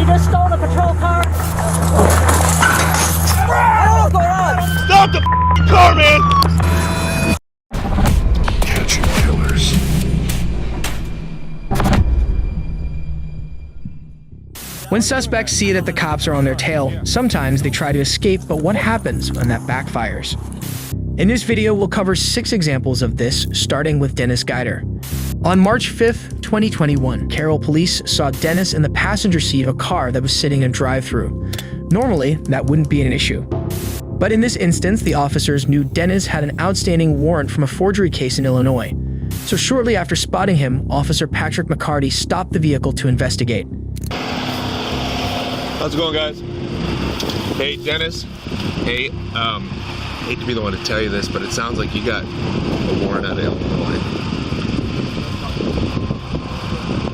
He just stole the patrol car. Stop the car, man! Catching killers. When suspects see that the cops are on their tail, sometimes they try to escape, but what happens when that backfires? In this video, we'll cover 6 examples of this, starting with Dennis Guider. On March 5th, 2021, Carroll police saw Dennis in the passenger seat of a car that was sitting in a drive-thru. Normally, that wouldn't be an issue. But in this instance, the officers knew Dennis had an outstanding warrant from a forgery case in Illinois. So shortly after spotting him, Officer Patrick McCarty stopped the vehicle to investigate. How's it going, guys? Hey, Dennis. Hey, hate to be the one to tell you this, but it sounds like you got a warrant out of Illinois.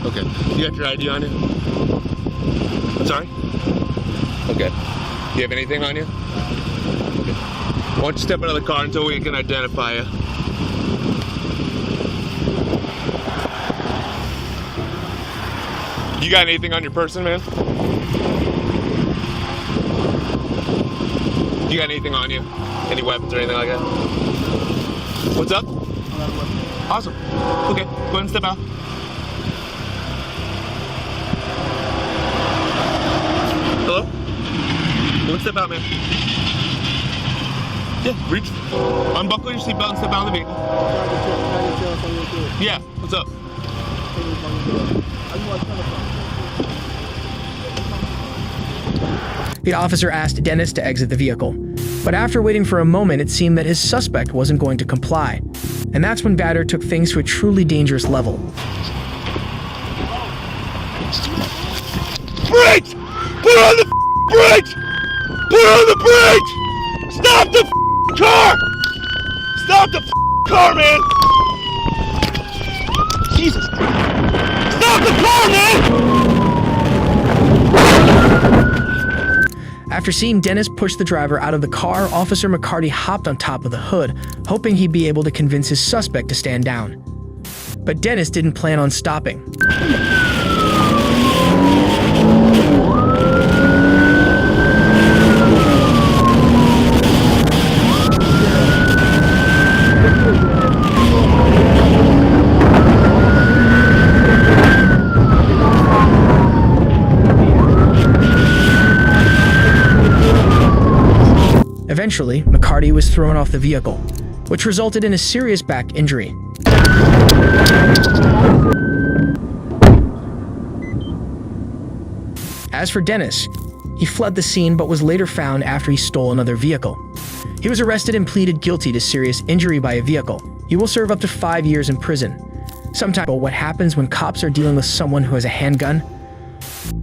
Okay. You got your ID on you? Sorry? Okay. Do you have anything on you? Okay. Why don't you step out of the car until we can identify you? You got anything on your person, man? You got anything on you? Any weapons or anything like that? What's up? Awesome. Okay, go ahead and step out. Hello? Go ahead and step out, man. Yeah, reach. Unbuckle your seatbelt and step out of the vehicle. Yeah, what's up? The officer asked Dennis to exit the vehicle. But after waiting for a moment, it seemed that his suspect wasn't going to comply. And that's when Guider took things to a truly dangerous level. Brakes! Put on the brakes! Put on the brakes! Stop the car! Stop the car, man! Jesus! Stop the car, man! After seeing Dennis push the driver out of the car, Officer McCarty hopped on top of the hood, hoping he'd be able to convince his suspect to stand down. But Dennis didn't plan on stopping. Eventually, McCarty was thrown off the vehicle, which resulted in a serious back injury. As for Dennis, he fled the scene but was later found after he stole another vehicle. He was arrested and pleaded guilty to serious injury by a vehicle. He will serve up to 5 years in prison. Sometimes, what happens when cops are dealing with someone who has a handgun?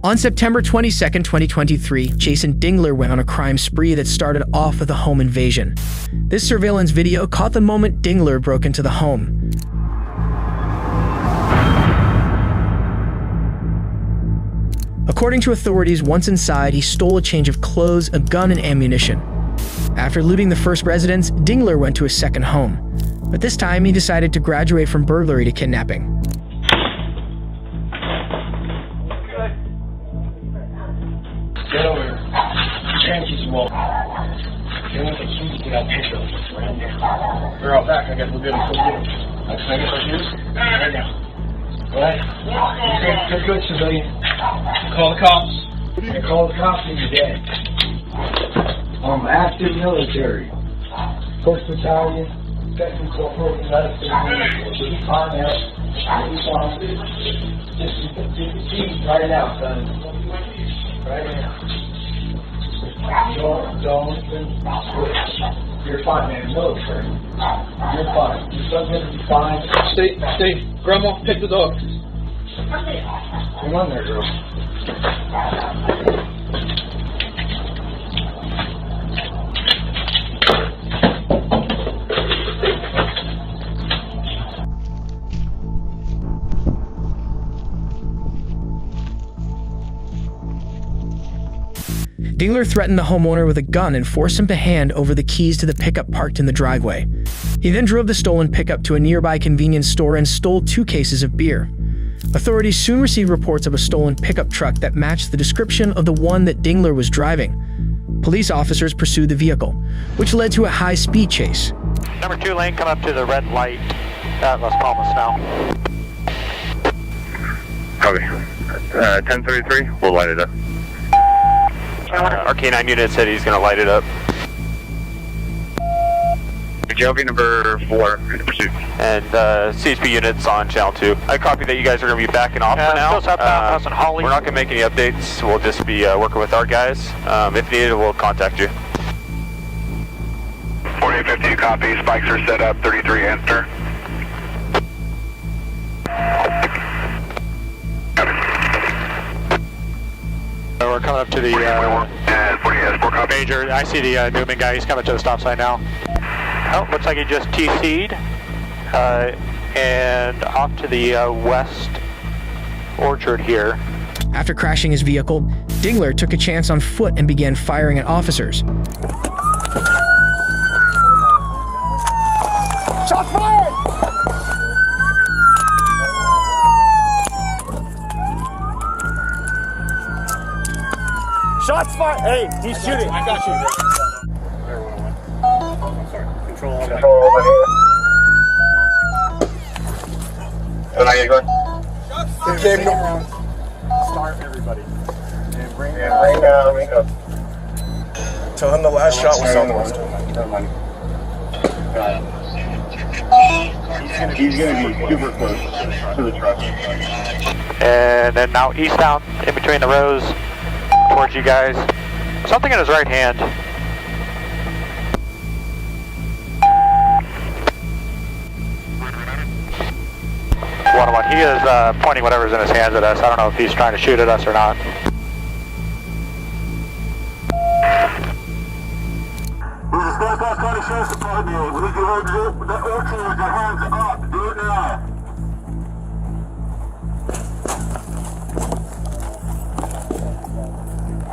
On September 22, 2023, Jason Dingler went on a crime spree that started off with a home invasion. This surveillance video caught the moment Dingler broke into the home. According to authorities, once inside, he stole a change of clothes, a gun, and ammunition. After looting the first residence, Dingler went to his second home. But this time, he decided to graduate from burglary to kidnapping. Get over here. Transies you all. Get with the keys to that picture. Right there. They're out back. I gotta go get them. Go get them. Can I get my shoes? Right now. Go ahead. You're good, civilian. Call the cops. And call the cops and you're dead. Active military. First Battalion. Second Corporal. Medford. Just find out. Just right now, son. Right now. Don't switch. You're fine, man. Military. You're fine. Your son's gonna be fine. Stay. Grandma, pick the dog. Come on there, girl. Dingler threatened the homeowner with a gun and forced him to hand over the keys to the pickup parked in the driveway. He then drove the stolen pickup to a nearby convenience store and stole 2 cases of beer. Authorities soon received reports of a stolen pickup truck that matched the description of the one that Dingler was driving. Police officers pursued the vehicle, which led to a high-speed chase. Number 2 lane, come up to the red light at Las Palmas now. Copy. 1033, we'll light it up. Our K9 unit said he's going to light it up. GLV number 4 in pursuit. And CHP units on channel 2. I copy that you guys are going to be backing off for now. We're not going to make any updates. We'll just be working with our guys. If needed, we'll contact you. 4850, copy. Spikes are set up. 33, enter. We're coming up to the major. I see the Newman guy. He's coming to the stop sign now. Oh, looks like he just TC'd and off to the west orchard here. After crashing his vehicle, Dingler took a chance on foot and began firing at officers. Shots fired! Shots fired! Hey, he's shooting. I got you. Control over here. When I get going? Start everybody. And bring Ring up. Tell him the last shot was southwest. He's going to be super close to the truck. And then now eastbound in between the rows towards you guys. Something in his right hand. One. He is pointing whatever's in his hands at us. I don't know if he's trying to shoot at us or not. This is Fairfax County Sheriff's Department. We need you to exit the orchard with your hands up. Do it now.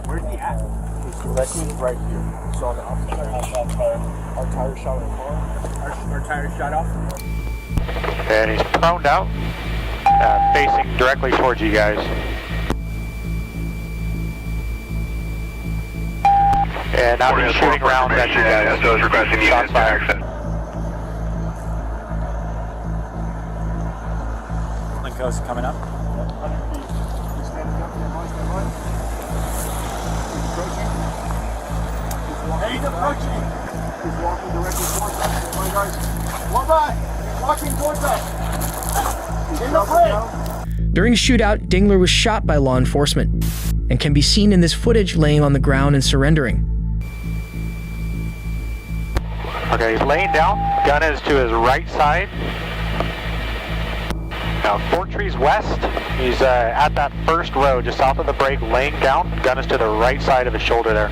Where's he at? He's directly right here. So on the opposite side, our tire shot in the car. Our tire shot off. And he's proned out, facing directly towards you guys. And now he's shooting around at you guys. So it's requesting units to exit. Link coast coming up. 100 feet. He's standing up there, boys. He's approaching. He's walking directly towards us. Come on, guys. One by. He's walking towards us. In the plate. During the shootout, Dingler was shot by law enforcement and can be seen in this footage laying on the ground and surrendering. Okay, he's laying down. Gun is to his right side. Now, 4 trees west. He's at that first row, just south of the break, laying down. Gun is to the right side of his shoulder there.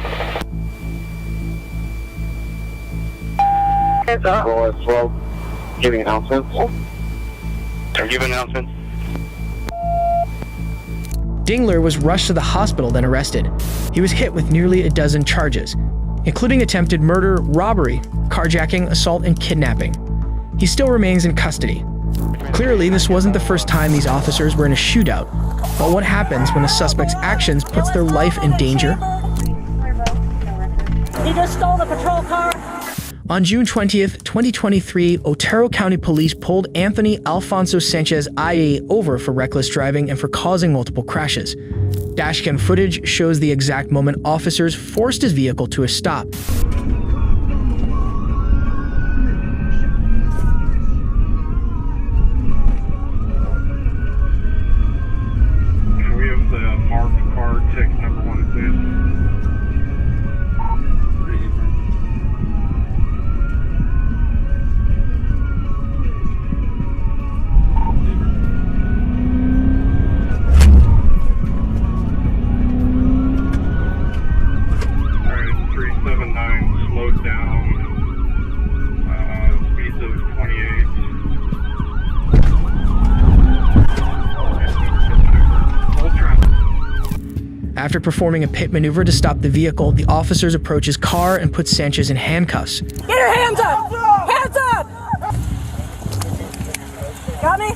Roll it slow. Giving announcements. Giving announcements. Dingler was rushed to the hospital, then arrested. He was hit with nearly a dozen charges, including attempted murder, robbery, carjacking, assault, and kidnapping. He still remains in custody. Clearly, this wasn't the first time these officers were in a shootout, but what happens when a suspect's actions puts their life in danger? He just stole the patrol car. On June 20th, 2023, Otero County Police pulled Anthony Alfonso Sanchez IA over for reckless driving and for causing multiple crashes. Dashcam footage shows the exact moment officers forced his vehicle to a stop. Can we have the marked car ticket number 1, please? After performing a pit maneuver to stop the vehicle, the officers approach his car and put Sanchez in handcuffs. Get your hands up! Hands up! Got me?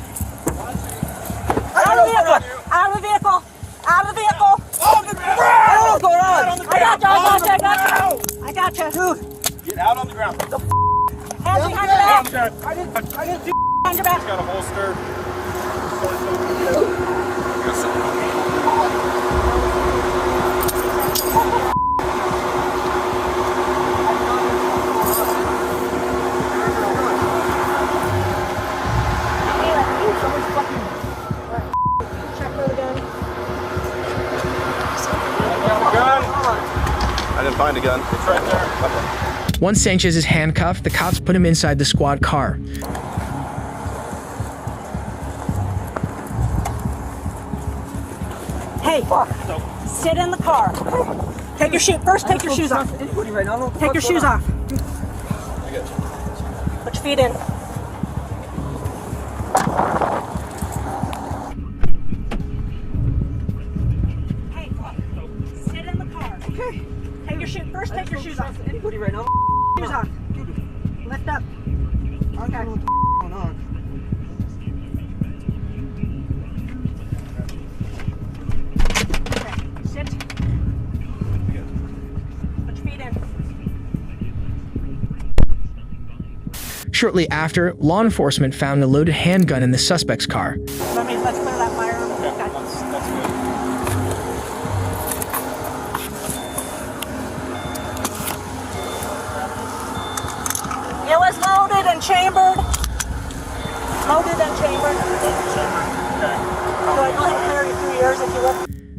I got Dude, Get out on the ground. hands behind your back. I didn't do Behind your back. got a holster. I didn't find a gun. It's right there. Once Sanchez is handcuffed, the cops put him inside the squad car. Hey, sit in the car. Take your shoes. First, take your shoes off. Take your shoes off. Put your feet in. Hey, sit in the car. Okay. Take your shoes. First, take your shoes off. Anybody right now? Shoes off. Lift up. Okay. What's going on? Sit. Put your feet in. Shortly after, law enforcement found a loaded handgun in the suspect's car. Let's clear that firearm. Okay. That's good. It was loaded and chambered. Loaded and chambered. So I go ahead and clear you 3 years if you will.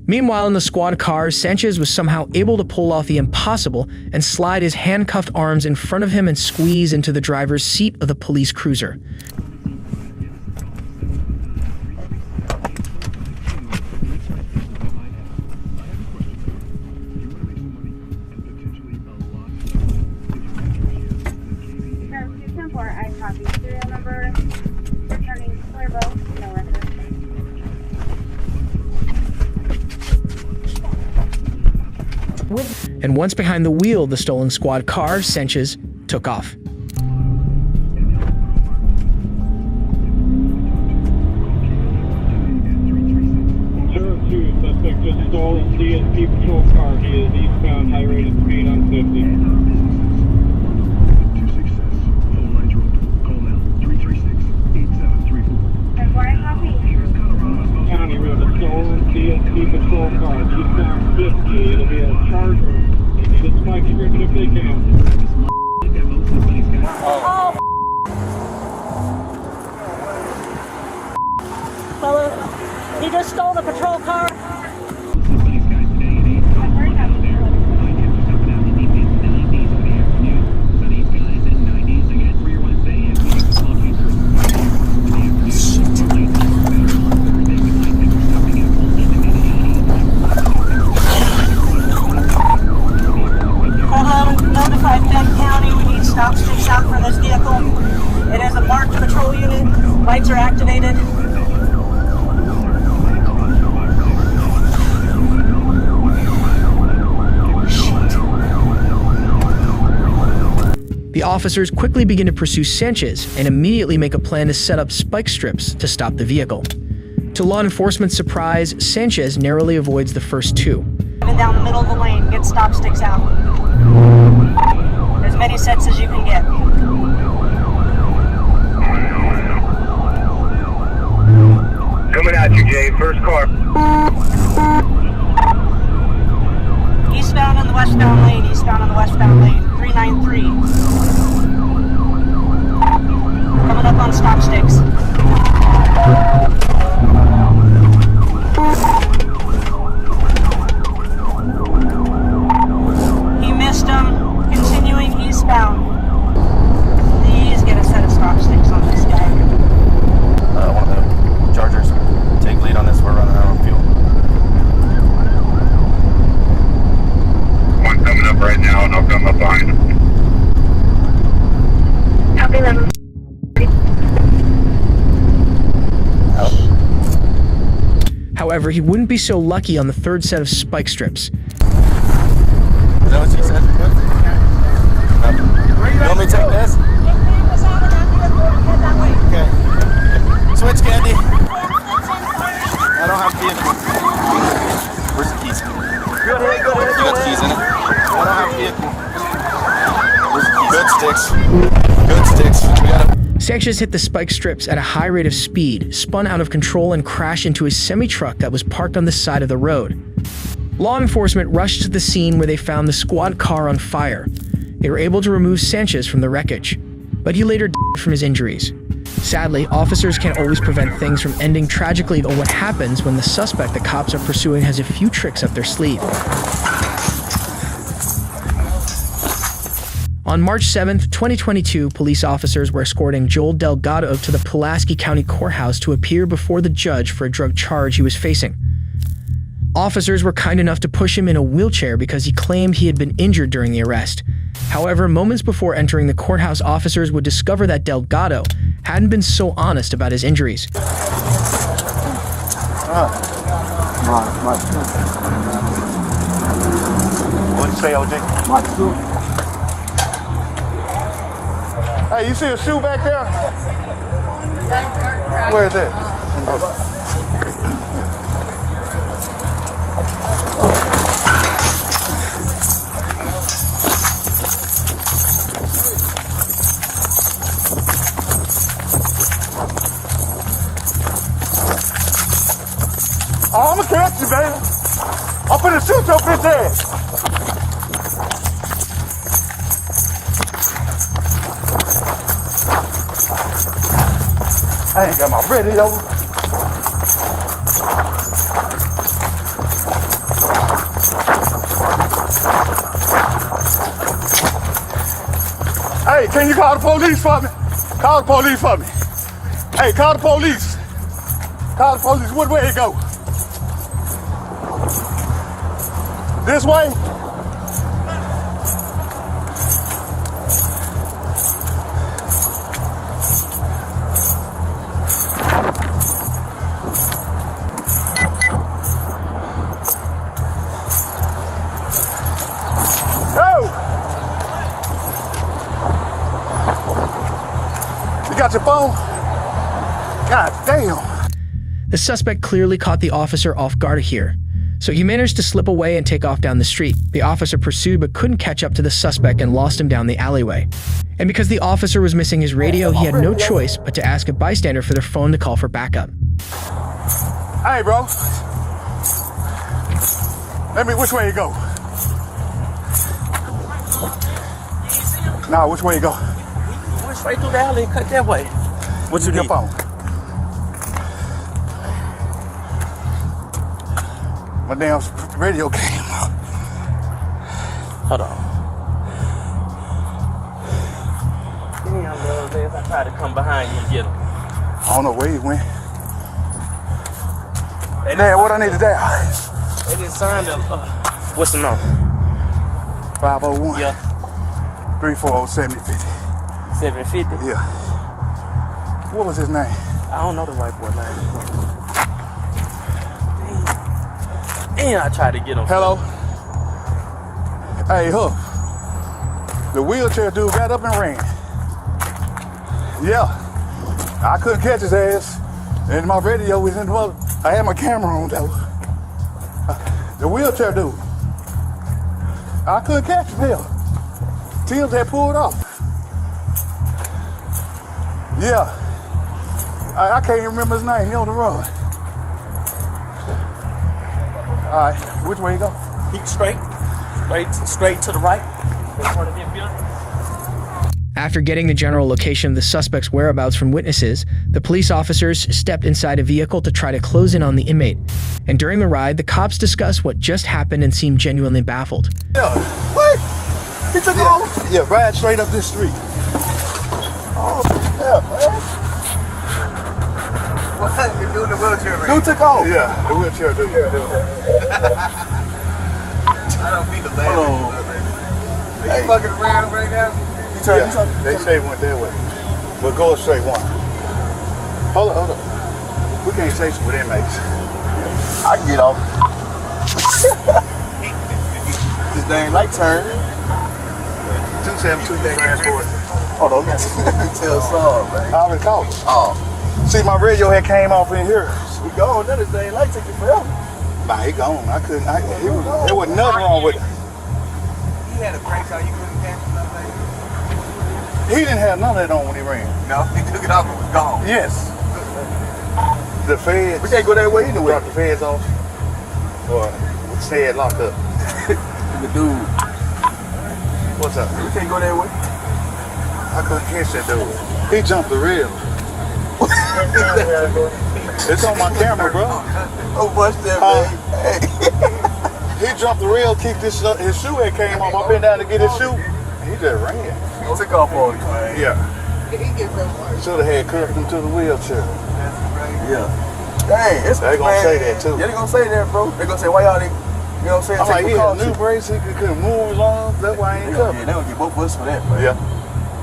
Meanwhile, in the squad car, Sanchez was somehow able to pull off the impossible and slide his handcuffed arms in front of him and squeeze into the driver's seat of the police cruiser. I copy serial number, returning clear boat, no record. And once behind the wheel of the stolen squad car, Sanchez took off. 02, suspect just stole a CSP patrol car. He is eastbound, high rated speed on 50. County Road, a stolen CSP patrol car, eastbound 50. It'll be a Charger. They need a spike strip if they can. Oh. Fella, he just stole the patrol car. Notified Bend County, we need stop sticks out for this vehicle. It is a marked patrol unit. Lights are activated. The officers quickly begin to pursue Sanchez and immediately make a plan to set up spike strips to stop the vehicle. To law enforcement's surprise, Sanchez narrowly avoids the first two. Down the middle of the lane, get stop sticks out. As many sets as you can get. Coming at you, Jay. First car. Eastbound on the westbound lane, eastbound on the westbound lane, 393. Coming up on stop sticks. He missed him, continuing eastbound. Please get a set of stop sticks on this guy. One of the Chargers take lead on this. We're running out of fuel. One coming up right now, and I'll come up behind him. Copy them. However, he wouldn't be so lucky on the third set of spike strips. Is that what she said? You want me to take this? Okay. Switch, Candy. I don't have vehicle. Where's the keys? You got the keys in it? I don't have vehicle. Good sticks. Good sticks. We got him. Sanchez hit the spike strips at a high rate of speed, spun out of control, and crashed into a semi-truck that was parked on the side of the road. Law enforcement rushed to the scene where they found the squad car on fire. They were able to remove Sanchez from the wreckage, but he later died from his injuries. Sadly, officers can't always prevent things from ending tragically, but what happens when the suspect the cops are pursuing has a few tricks up their sleeve. On March 7th, 2022, police officers were escorting Joel Delgado to the Pulaski County Courthouse to appear before the judge for a drug charge he was facing. Officers were kind enough to push him in a wheelchair because he claimed he had been injured during the arrest. However, moments before entering the courthouse, officers would discover that Delgado hadn't been so honest about his injuries. What'd you say, OJ? My shoe. Hey, you see a shoe back there? Where is it? Oh, I'm gonna catch you, baby. I'm finna shoot your bitch ass. I ain't got my radio. Hey, can you call the police for me? Call the police for me. Hey, call the police. Call the police. What way it go? This way? Got your phone? God damn. The suspect clearly caught the officer off guard here, so he managed to slip away and take off down the street. The officer pursued but couldn't catch up to the suspect and lost him down the alleyway. And because the officer was missing his radio, he had no choice but to ask a bystander for their phone to call for backup. Hey, bro. Which way you go? Nah, which way you go? Straight through the alley and cut that way. What you need? Your phone. My damn radio came out. Hold on. Damn, bro, if I try to come behind you and get him. I don't know where he went. Hey, what I need to dial? They didn't sign them. What's the number? 501. Yeah. 340 7050. 750? Yeah. What was his name? I don't know the white boy name. Damn, I tried to get him. Hello? Hey, Hook. The wheelchair dude got up and ran. Yeah. I couldn't catch his ass. And my radio was in the mother. I had my camera on though. The wheelchair dude. I couldn't catch him. Hell. Tim's had pulled off. Yeah. I can't even remember his name. He on the road. All right. Which way you go? Keep straight to the right. In front of him, building. After getting the general location of the suspect's whereabouts from witnesses, the police officers stepped inside a vehicle to try to close in on the inmate. And during the ride, the cops discussed what just happened and seemed genuinely baffled. Yeah. What? He took off? Yeah, ride straight up this street. Oh, yeah, man. What? You're doing the wheelchair right? Dude took off. Yeah, the wheelchair dude. I don't mean to laugh. Hello. Are you fucking around right now? Yeah, they say it went that way. But go straight one. Hold on. We can't say some with inmates. I can get off. This dang light turn. 272 transport. Hold on, tell Saul, man. I already called him. Oh. See, my radio had came off in here. We gone. That is dang light took you forever. Nah, he gone. I couldn't. There was nothing wrong with it. He had a break so you couldn't catch him. He didn't have none of that on when he ran. No, he took it off and was gone. Yes. The feds. We can't go that way anyway. Drop the feds off. Or stay it locked up. The dude. What's up? We can't go that way. I couldn't catch that dude. He jumped the rail. It's on my camera, bro. Oh, what's that, man? Hey. He jumped the rail, kicked his shoe had came off. I bent down to get his shoe. He just ran. He took off on it, man. Yeah. Should have had cuffed him to the wheelchair. Yeah. Dang, it's they gonna say that too. Yeah, they gonna say that, bro. They gonna say, why y'all, you know what I'm saying? I'm like, he had new brakes, he couldn't move his arms. That's why I ain't cuffed. Yeah, they gonna get both of us for that, man. Yeah.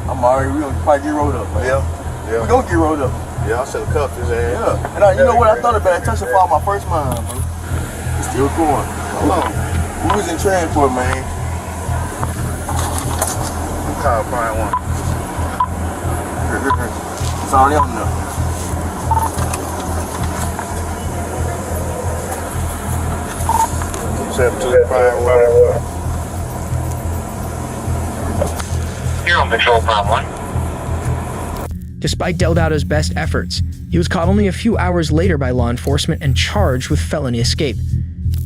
I'm already, we gonna probably get rolled up, man. Yeah. We gonna get rolled up. Yeah, I should have cuffed his ass. Yeah. And you know what I thought about? I touched upon my first mind, bro. It's still going. Hold on. We was in transport, man. Call Brian one. It's already on there. You're on patrol, Prom 1. Despite Delgado's best efforts, he was caught only a few hours later by law enforcement and charged with felony escape.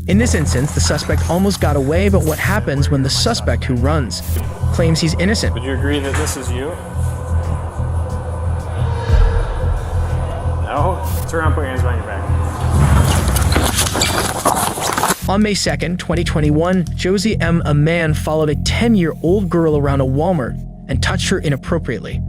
In this instance, the suspect almost got away, but what happens when the suspect who runs claims he's innocent? Would you agree that this is you? No? Turn around, put your hands behind your back. On May 2nd, 2021, Josie M., a man, followed a 10-year-old girl around a Walmart and touched her inappropriately.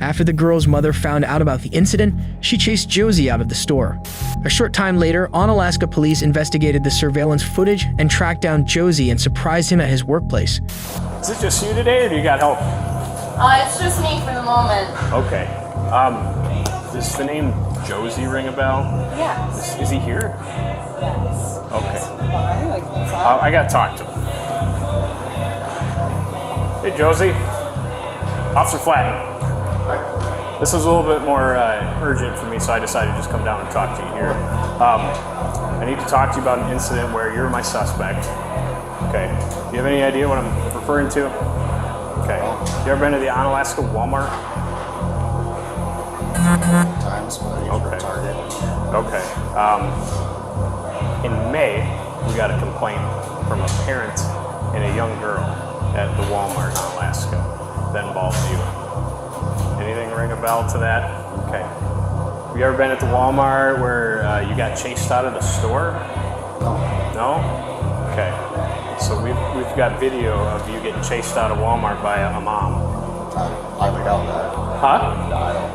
After the girl's mother found out about the incident, she chased Josie out of the store. A short time later, Onalaska police investigated the surveillance footage and tracked down Josie and surprised him at his workplace. Is it just you today, or do you got help? It's just me for the moment. Okay. Does the name Josie ring a bell? Yes. Is he here? Yes. Okay. Fine. I gotta talk to him. Hey, Josie. Officer Flatton. This is a little bit more urgent for me, so I decided to just come down and talk to you here. I need to talk to you about an incident where you're my suspect. Okay. Do you have any idea what I'm referring to? Okay. You ever been to the Onalaska Walmart? Times, but I usually Target. Okay. In May, we got a complaint from a parent and a young girl at the Walmart in Onalaska that involved you. Anything ring a bell to that? Okay. Have you ever been at the Walmart where you got chased out of the store? No. No? Okay. So we've got video of you getting chased out of Walmart by a mom. I would doubt that. Huh? No, I don't.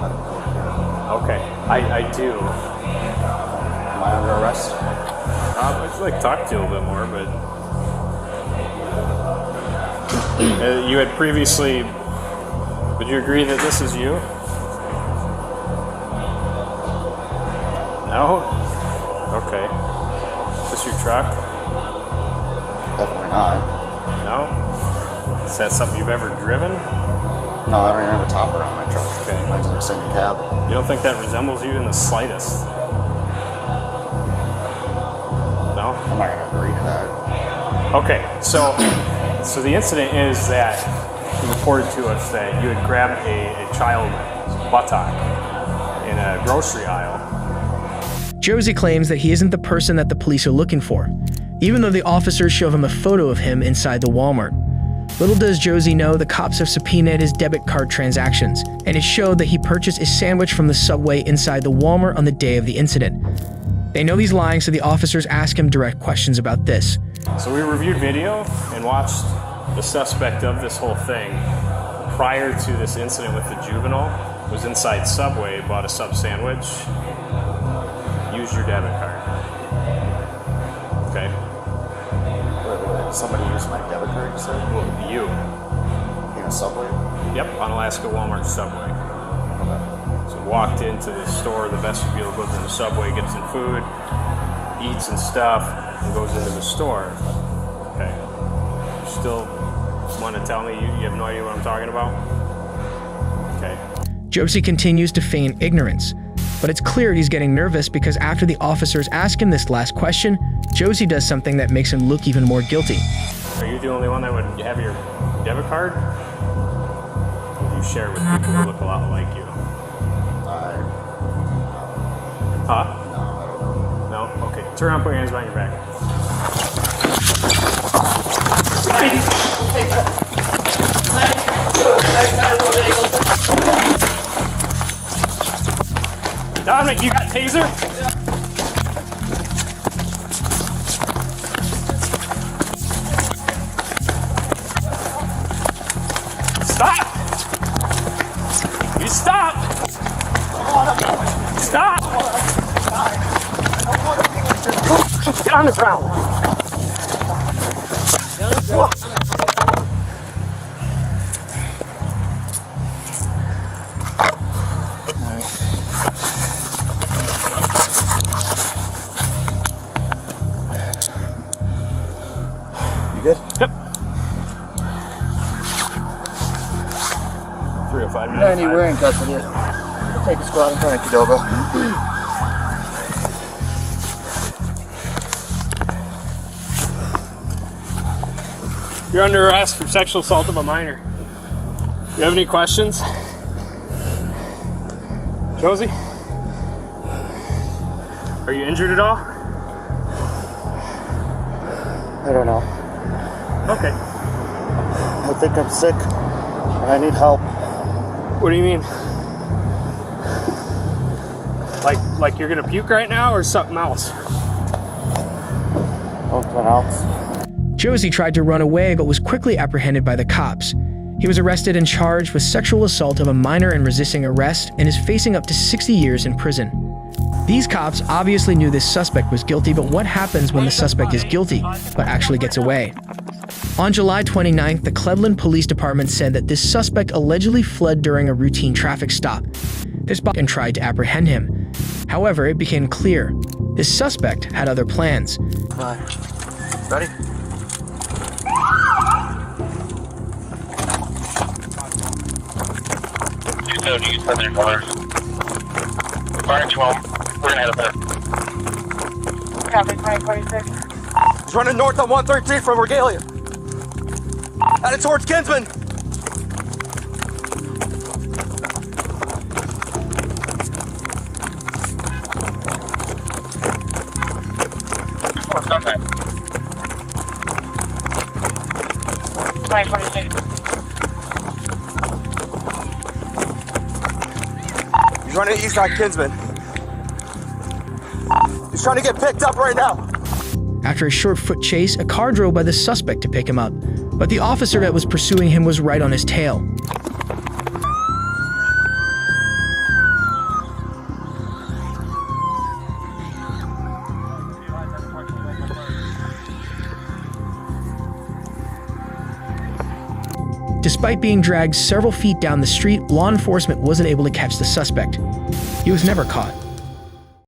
Okay. I do. Am I under arrest? I'd just like to talk to you a little bit more, but you had previously. Would you agree that this is you? No? Okay. Is this your truck? Definitely not. No? Is that something you've ever driven? No, I don't even have a topper on my truck. Okay. Mine's in a single cab. You don't think that resembles you in the slightest? No? I'm not gonna agree to that. Okay, so the incident is that you reported to us that you had grabbed a child's buttock in a grocery aisle. Josie claims that he isn't the person that the police are looking for, even though the officers show him a photo of him inside the Walmart. Little does Josie know the cops have subpoenaed his debit card transactions, and it showed that he purchased a sandwich from the Subway inside the Walmart on the day of the incident. They know he's lying, so the officers ask him direct questions about this. So we reviewed video and watched the suspect of this whole thing prior to this incident with the juvenile was inside Subway, bought a sub sandwich, used your debit card. Okay? Wait, somebody used my debit card, you said? Well, you. In a Subway? Yep, on Alaska Walmart Subway. Okay. So walked into the store, the vestibule, goes in the Subway, gets some food, eats and stuff, and goes into the store. Okay. You still want to tell me you have no idea what I'm talking about? Okay. Josie continues to feign ignorance, but it's clear he's getting nervous because after the officers ask him this last question, Josie does something that makes him look even more guilty. Are you the only one that would have your debit card? Would you share with people who look a lot like you? Huh? No? Okay. Turn around, put your hands behind your back. Dominic, you got taser? Stop! You stop! Stop! Get on the ground! You good? Yep. 305 minutes. Randy, we're in custody. Take a squad in front of Qdoba. You're under arrest for sexual assault of a minor. You have any questions? Josie? Are you injured at all? I don't know. Okay. I think I'm sick and I need help. What do you mean? Like you're gonna puke right now or something else? Something else. Josie tried to run away but was quickly apprehended by the cops. He was arrested and charged with sexual assault of a minor and resisting arrest and is facing up to 60 years in prison. These cops obviously knew this suspect was guilty, but what happens when the suspect is guilty but actually gets away? On July 29th, the Cleveland Police Department said that this suspect allegedly fled during a routine traffic stop. This and tried to apprehend him. However, it became clear this suspect had other plans. Ready? No need for their cars. Fire 12. We're gonna head up there. Copy, 2046. He's running north on 113 from Regalia. Headed towards Kinsman. What's on that? 2046. He's running east on Kinsman. He's trying to get picked up right now. After a short foot chase, a car drove by the suspect to pick him up, but the officer that was pursuing him was right on his tail. Despite being dragged several feet down the street, law enforcement wasn't able to catch the suspect. He was never caught.